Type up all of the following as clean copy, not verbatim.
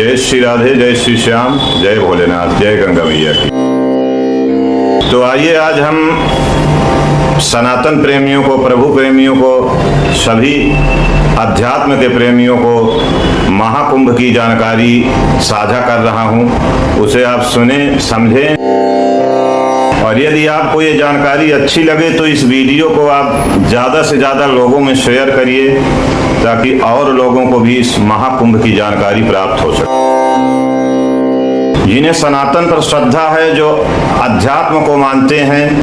जय श्री राधे, जय श्री श्याम, जय भोलेनाथ, जय गंगा मैया की। तो आइए आज हम सनातन प्रेमियों को, प्रभु प्रेमियों को, सभी अध्यात्म के प्रेमियों को महाकुंभ की जानकारी साझा कर रहा हूँ। उसे आप सुने, समझें, और यदि आपको ये जानकारी अच्छी लगे तो इस वीडियो को आप ज़्यादा से ज़्यादा लोगों में शेयर करिए ताकि और लोगों को भी इस महाकुंभ की जानकारी प्राप्त हो सके। जिन्हें सनातन पर श्रद्धा है, जो अध्यात्म को मानते हैं,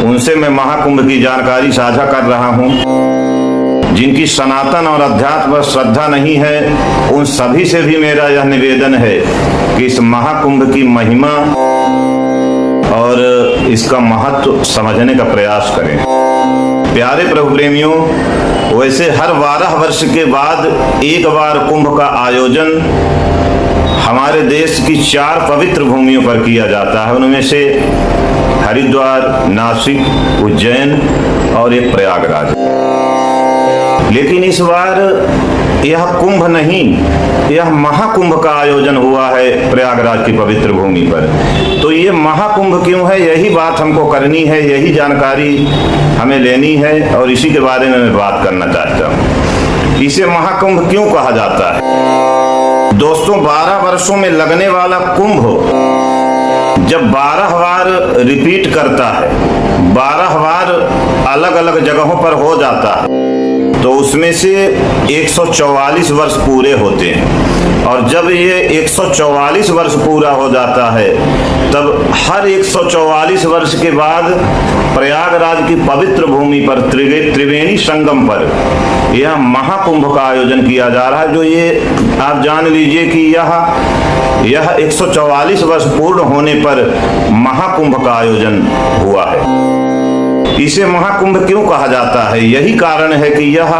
उनसे मैं महाकुंभ की जानकारी साझा कर रहा हूँ। जिनकी सनातन और अध्यात्म पर श्रद्धा नहीं है, उन सभी से भी मेरा यह निवेदन है कि इस महाकुंभ की महिमा और इसका महत्व समझने का प्रयास करें। प्यारे प्रभु प्रेमियों, वैसे हर 12 वर्ष के बाद एक बार कुंभ का आयोजन हमारे देश की 4 पवित्र भूमियों पर किया जाता है। उनमें से हरिद्वार, नासिक, उज्जैन और एक प्रयागराज। लेकिन इस बार यह कुंभ नहीं, यह महाकुंभ का आयोजन हुआ है प्रयागराज की पवित्र भूमि पर। तो ये महाकुंभ क्यों है, यही बात हमको करनी है, यही जानकारी हमें लेनी है और इसी के बारे में मैं बात करना चाहता हूँ। इसे महाकुंभ क्यों कहा जाता है? दोस्तों, 12 वर्षों में लगने वाला कुंभ जब 12 बार रिपीट करता है, 12 बार अलग अलग जगहों पर हो जाता है, तो उसमें से 144 वर्ष पूरे होते हैं। और जब ये 144 वर्ष पूरा हो जाता है, तब हर 144 वर्ष के बाद प्रयागराज की पवित्र भूमि पर त्रिवेणी संगम पर यह महाकुंभ का आयोजन किया जा रहा है। जो ये आप जान लीजिए कि यह 144 वर्ष पूर्ण होने पर महाकुंभ का आयोजन हुआ है। इसे महाकुंभ क्यों कहा जाता है? यही कारण है कि यह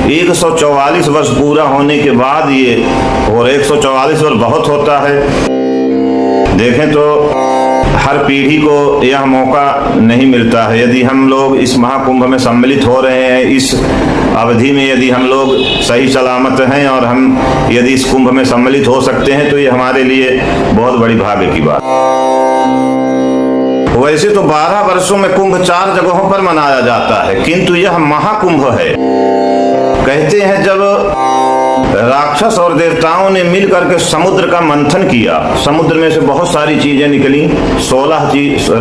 144 वर्ष पूरा होने के बाद ये, और 144 वर्ष बहुत होता है। देखें तो हर पीढ़ी को यह मौका नहीं मिलता है। यदि हम लोग इस महाकुंभ में सम्मिलित हो रहे हैं, इस अवधि में यदि हम लोग सही सलामत हैं और हम यदि इस कुंभ में सम्मिलित हो सकते हैं, तो ये हमारे लिए बहुत बड़ी भाग्य की बात। वैसे तो 12 वर्षों में कुंभ 4 जगहों पर मनाया जाता है, किंतु यह महाकुंभ है। कहते हैं जब राक्षस और देवताओं ने मिल करके समुद्र का मंथन किया, समुद्र में से बहुत सारी चीजें निकली, 16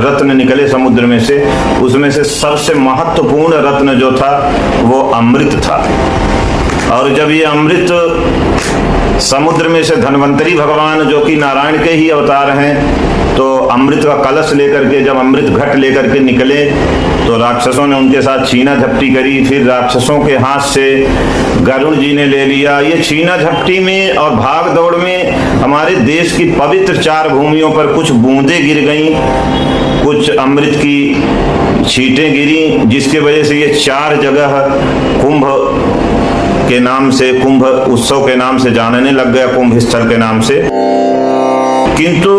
रत्न निकले समुद्र में से। उसमें से सबसे महत्वपूर्ण रत्न जो था वो अमृत था। और जब ये अमृत समुद्र में से धन्वंतरी भगवान, जो कि नारायण के ही अवतार हैं, तो अमृत का कलश लेकर के, जब अमृत घट लेकर के निकले, तो राक्षसों ने उनके साथ छीना झपटी करी। फिर राक्षसों के हाथ से गरुड़ जी ने ले लिया। ये छीना झपटी में और भाग दौड़ में हमारे देश की पवित्र 4 भूमियों पर कुछ बूंदें गिर गईं, कुछ अमृत की छींटें गिरी, जिसके वजह से ये 4 जगह कुंभ के नाम से, कुंभ उत्सव के नाम से जानने लग गया, कुंभ स्थल के नाम से। किंतु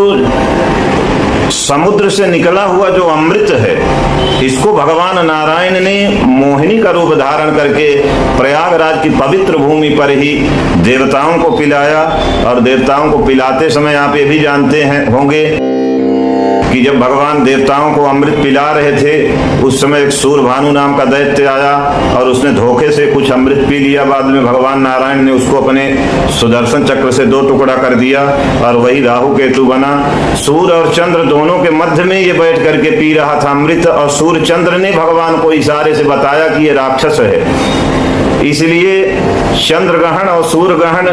समुद्र से निकला हुआ जो अमृत है, इसको भगवान नारायण ने मोहिनी का रूप धारण करके प्रयागराज की पवित्र भूमि पर ही देवताओं को पिलाया। और देवताओं को पिलाते समय आप ये भी जानते हैं होंगे कि जब भगवान देवताओं को अमृत पिला रहे थे, उस समय एक सूरभानु नाम का दैत्य आया और उसने धोखे से कुछ अमृत पी लिया। बाद में भगवान नारायण ने उसको अपने सुदर्शन चक्र से 2 टुकड़ा कर दिया और वही राहु केतु बना। सूर्य और चंद्र दोनों के मध्य में ये बैठ करके पी रहा था अमृत, और सूर्य चंद्र ने भगवान को इशारे से बताया कि ये राक्षस है। इसलिए चंद्र ग्रहण और सूर्य ग्रहण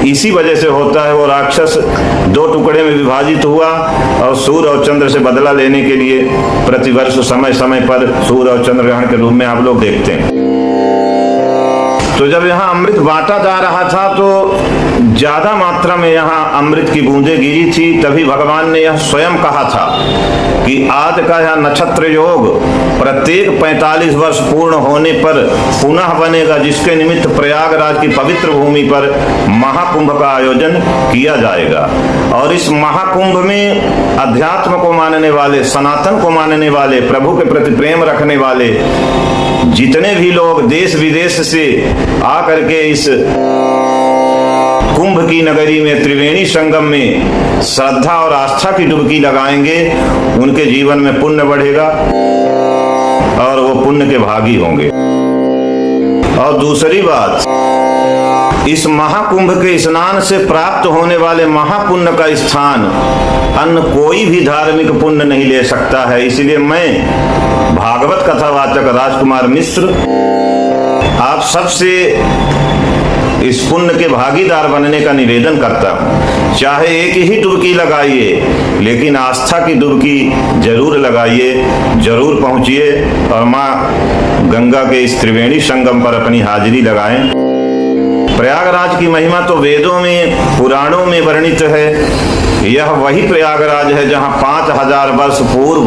इसी वजह से होता है। वो राक्षस 2 टुकड़े में विभाजित हुआ और सूर्य और चंद्र से बदला लेने के लिए प्रतिवर्ष समय समय पर सूर्य और चंद्र ग्रहण के रूप में आप लोग देखते हैं। तो जब यहाँ अमृत बांटा जा रहा था, तो ज्यादा मात्रा में यहाँ अमृत की बूंदें गिरी थी। तभी भगवान ने यह स्वयं कहा था कि आज का यह नक्षत्र योग प्रत्येक 45 वर्ष पूर्ण होने पर पुनः बनेगा, जिसके निमित्त प्रयागराज की पवित्र भूमि पर महाकुंभ का आयोजन किया जाएगा। और इस महाकुंभ में अध्यात्म को मानने वाले, सनातन को मानने वाले, प्रभु के प्रति प्रेम रखने वाले जितने भी लोग देश विदेश से आकर के इस कुंभ की नगरी में त्रिवेणी संगम में श्रद्धा और आस्था की डुबकी लगाएंगे, उनके जीवन में पुण्य बढ़ेगा और वो पुण्य के भागी होंगे। और दूसरी बात, इस महाकुंभ के स्नान से प्राप्त होने वाले महापुण्य का स्थान अन्य कोई भी धार्मिक पुण्य नहीं ले सकता है। इसलिए मैं भागवत कथावाचक राजकुमार मिश्र आप सबसे इस पुण्य के भागीदार बनने का निवेदन करता हूँ। चाहे एक ही डुबकी लगाइए, लेकिन आस्था की डुबकी जरूर लगाइए, जरूर पहुंचिए और माँ गंगा के इस त्रिवेणी संगम पर अपनी हाजिरी लगाएं। प्रयागराज की महिमा तो वेदों में, पुराणों में वर्णित है। यह वही प्रयागराज है जहां 5000 वर्ष पूर्व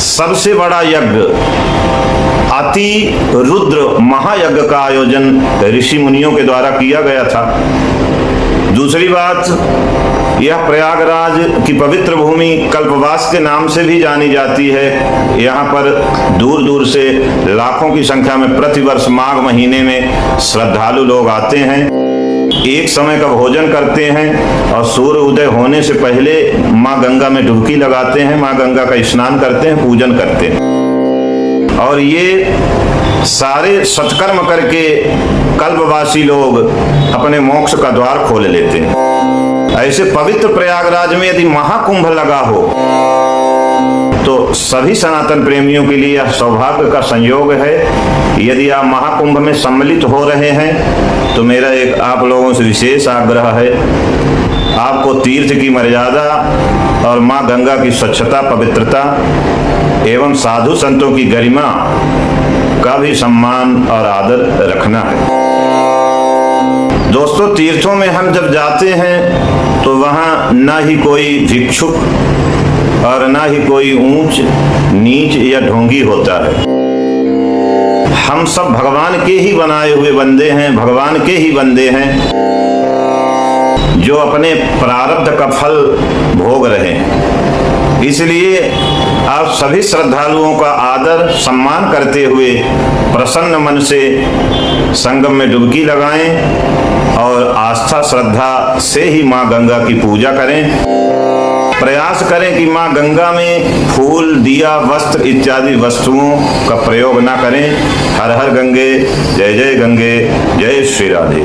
सबसे बड़ा यज्ञ, अति रुद्र महायज्ञ का आयोजन ऋषि मुनियों के द्वारा किया गया था। दूसरी बात, यह प्रयागराज की पवित्र भूमि कल्पवास के नाम से भी जानी जाती है। यहाँ पर दूर दूर से लाखों की संख्या में प्रतिवर्ष माघ महीने में श्रद्धालु लोग आते हैं, एक समय का भोजन करते हैं और सूर्य उदय होने से पहले माँ गंगा में डुबकी लगाते हैं, माँ गंगा का स्नान करते हैं, पूजन करते हैं। और ये सारे सत्कर्म करके कल्पवासी लोग अपने मोक्ष का द्वार खोल लेते हैं। ऐसे पवित्र प्रयागराज में यदि महाकुंभ लगा हो तो सभी सनातन प्रेमियों के लिए यह सौभाग्य का संयोग है। यदि आप महाकुंभ में सम्मिलित हो रहे हैं तो मेरा एक आप लोगों से विशेष आग्रह है, आपको तीर्थ की मर्यादा और माँ गंगा की स्वच्छता, पवित्रता एवं साधु संतों की गरिमा का भी सम्मान और आदर रखना है। दोस्तों, तीर्थों में हम जब जाते हैं तो वहाँ ना ही कोई भिक्षुक और ना ही कोई ऊंच नीच या ढोंगी होता है। हम सब भगवान के ही बनाए हुए बंदे हैं, भगवान के ही बंदे हैं जो अपने प्रारब्ध का फल भोग रहे हैं। इसलिए आप सभी श्रद्धालुओं का आदर सम्मान करते हुए प्रसन्न मन से संगम में डुबकी लगाएं और आस्था श्रद्धा से ही माँ गंगा की पूजा करें। प्रयास करें कि माँ गंगा में फूल, दिया, वस्त्र इत्यादि वस्तुओं का प्रयोग न करें। हर हर गंगे, जय जय गंगे, जय श्री राधे।